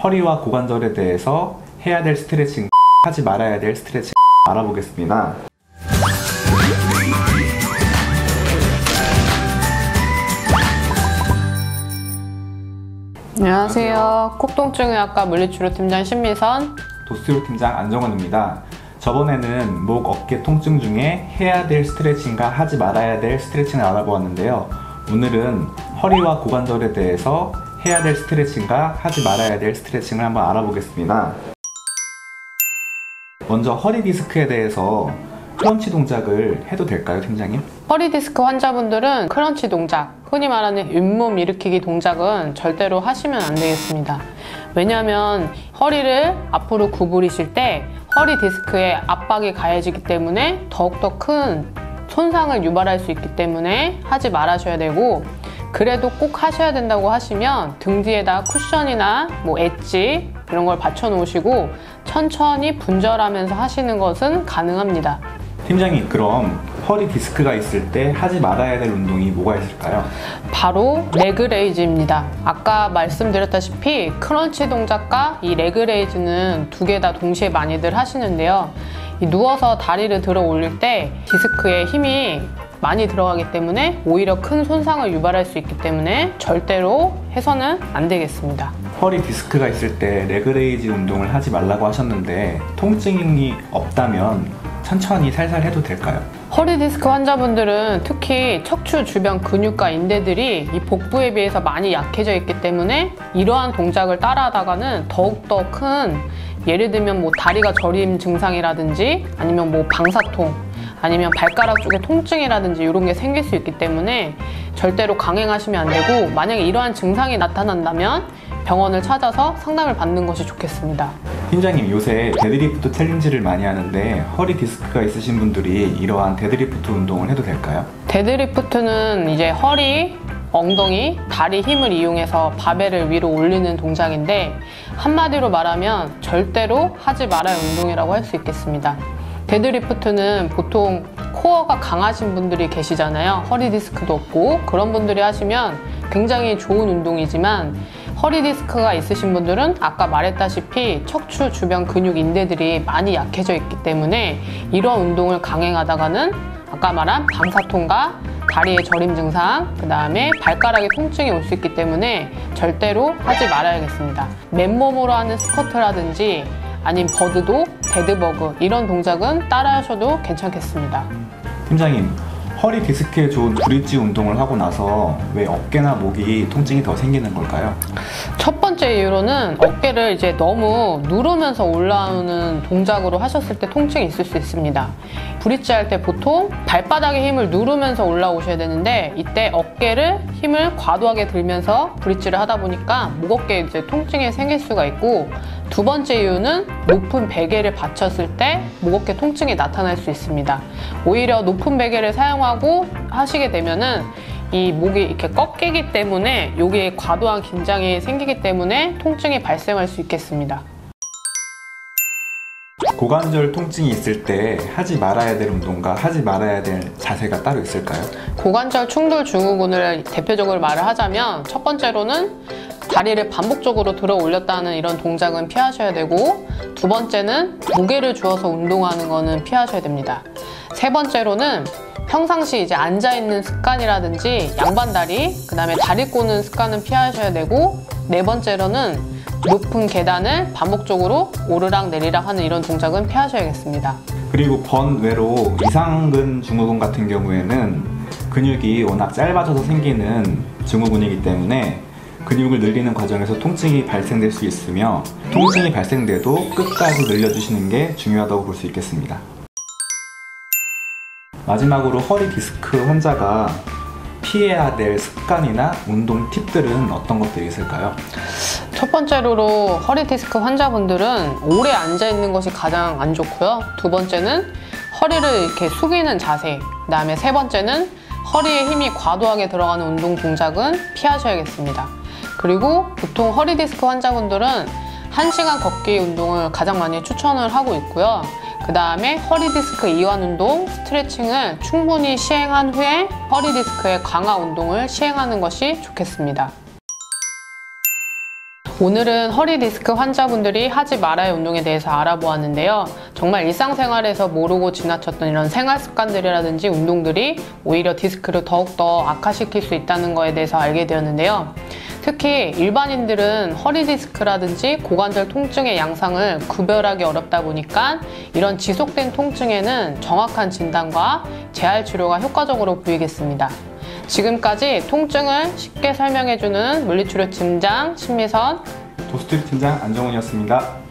허리와 고관절에 대해서 해야 될 스트레칭, 하지 말아야 될 스트레칭 알아보겠습니다. 안녕하세요. 콕통증의학과 물리치료팀장 신미선, 도스치료팀장 안정원입니다. 저번에는 목, 어깨 통증 중에 해야 될 스트레칭과 하지 말아야 될 스트레칭을 알아보았는데요. 오늘은 허리와 고관절에 대해서 해야 될 스트레칭과 하지 말아야 될 스트레칭을 한번 알아보겠습니다. 먼저 허리 디스크에 대해서 크런치 동작을 해도 될까요, 팀장님? 허리 디스크 환자분들은 크런치 동작, 흔히 말하는 윗몸 일으키기 동작은 절대로 하시면 안 되겠습니다. 왜냐하면 허리를 앞으로 구부리실 때 허리 디스크에 압박이 가해지기 때문에 더욱더 큰 손상을 유발할 수 있기 때문에 하지 말아셔야 되고, 그래도 꼭 하셔야 된다고 하시면 등 뒤에다 쿠션이나 엣지 이런 걸 받쳐 놓으시고 천천히 분절하면서 하시는 것은 가능합니다. 팀장님, 그럼 허리 디스크가 있을 때 하지 말아야 될 운동이 뭐가 있을까요? 바로 레그레이즈입니다. 아까 말씀드렸다시피 크런치 동작과 이 레그레이즈는 두 개 다 동시에 많이들 하시는데요. 누워서 다리를 들어 올릴 때 디스크에 힘이 많이 들어가기 때문에 오히려 큰 손상을 유발할 수 있기 때문에 절대로 해서는 안 되겠습니다. 허리 디스크가 있을 때 레그레이즈 운동을 하지 말라고 하셨는데 통증이 없다면 천천히 살살 해도 될까요? 허리 디스크 환자분들은 특히 척추 주변 근육과 인대들이 이 복부에 비해서 많이 약해져 있기 때문에 이러한 동작을 따라하다가는 더욱더 큰, 예를 들면 다리가 저림 증상이라든지 아니면 방사통, 아니면 발가락 쪽에 통증이라든지 이런 게 생길 수 있기 때문에 절대로 강행하시면 안 되고, 만약에 이러한 증상이 나타난다면 병원을 찾아서 상담을 받는 것이 좋겠습니다. 팀장님, 요새 데드리프트 챌린지를 많이 하는데 허리 디스크가 있으신 분들이 이러한 데드리프트 운동을 해도 될까요? 데드리프트는 이제 허리, 엉덩이, 다리 힘을 이용해서 바벨을 위로 올리는 동작인데, 한마디로 말하면 절대로 하지 말아야 운동이라고 할 수 있겠습니다. 데드리프트는 보통 코어가 강하신 분들이 계시잖아요. 허리 디스크도 없고, 그런 분들이 하시면 굉장히 좋은 운동이지만, 허리 디스크가 있으신 분들은 아까 말했다시피 척추 주변 근육 인대들이 많이 약해져 있기 때문에 이런 운동을 강행하다가는 아까 말한 방사통과 다리의 저림 증상, 그 다음에 발가락에 통증이 올 수 있기 때문에 절대로 하지 말아야겠습니다. 맨몸으로 하는 스쿼트라든지 아니면 버드도, 데드버그 이런 동작은 따라 하셔도 괜찮겠습니다. 팀장님, 허리 디스크에 좋은 브릿지 운동을 하고 나서 왜 어깨나 목이 통증이 더 생기는 걸까요? 첫 번째 이유로는 어깨를 이제 너무 누르면서 올라오는 동작으로 하셨을 때 통증이 있을 수 있습니다. 브릿지 할 때 보통 발바닥에 힘을 누르면서 올라오셔야 되는데, 이때 어깨를 힘을 과도하게 들면서 브릿지를 하다 보니까 목 어깨에 이제 통증이 생길 수가 있고, 두 번째 이유는 높은 베개를 받쳤을 때 목 어깨 통증이 나타날 수 있습니다. 오히려 높은 베개를 사용하고 하시게 되면은 이 목이 이렇게 꺾이기 때문에 여기에 과도한 긴장이 생기기 때문에 통증이 발생할 수 있겠습니다. 고관절 통증이 있을 때 하지 말아야 될 운동과 하지 말아야 될 자세가 따로 있을까요? 고관절 충돌 증후군을 대표적으로 말을 하자면, 첫 번째로는 다리를 반복적으로 들어 올렸다는 이런 동작은 피하셔야 되고, 두 번째는 무게를 주어서 운동하는 거는 피하셔야 됩니다. 세 번째로는 평상시 이제 앉아있는 습관이라든지 양반다리, 그 다음에 다리 꼬는 습관은 피하셔야 되고, 네 번째로는 높은 계단을 반복적으로 오르락 내리락 하는 이런 동작은 피하셔야겠습니다. 그리고 번외로 이상근 증후군 같은 경우에는 근육이 워낙 짧아져서 생기는 증후군이기 때문에 근육을 늘리는 과정에서 통증이 발생될 수 있으며, 통증이 발생돼도 끝까지 늘려주시는 게 중요하다고 볼 수 있겠습니다. 마지막으로 허리 디스크 환자가 피해야 될 습관이나 운동 팁들은 어떤 것들이 있을까요? 첫 번째로 허리 디스크 환자분들은 오래 앉아 있는 것이 가장 안 좋고요. 두 번째는 허리를 이렇게 숙이는 자세, 그 다음에 세 번째는 허리에 힘이 과도하게 들어가는 운동 동작은 피하셔야겠습니다. 그리고 보통 허리 디스크 환자분들은 1시간 걷기 운동을 가장 많이 추천을 하고 있고요. 그 다음에 허리 디스크 이완 운동, 스트레칭을 충분히 시행한 후에 허리 디스크의 강화 운동을 시행하는 것이 좋겠습니다. 오늘은 허리 디스크 환자분들이 하지 말아야 할 운동에 대해서 알아보았는데요. 정말 일상생활에서 모르고 지나쳤던 이런 생활 습관들이라든지 운동들이 오히려 디스크를 더욱더 악화시킬 수 있다는 거에 대해서 알게 되었는데요. 특히 일반인들은 허리 디스크라든지 고관절 통증의 양상을 구별하기 어렵다 보니까 이런 지속된 통증에는 정확한 진단과 재활 치료가 효과적으로 보이겠습니다. 지금까지 통증을 쉽게 설명해주는 물리치료 팀장 신미선, 도스트립 팀장 안정훈이었습니다.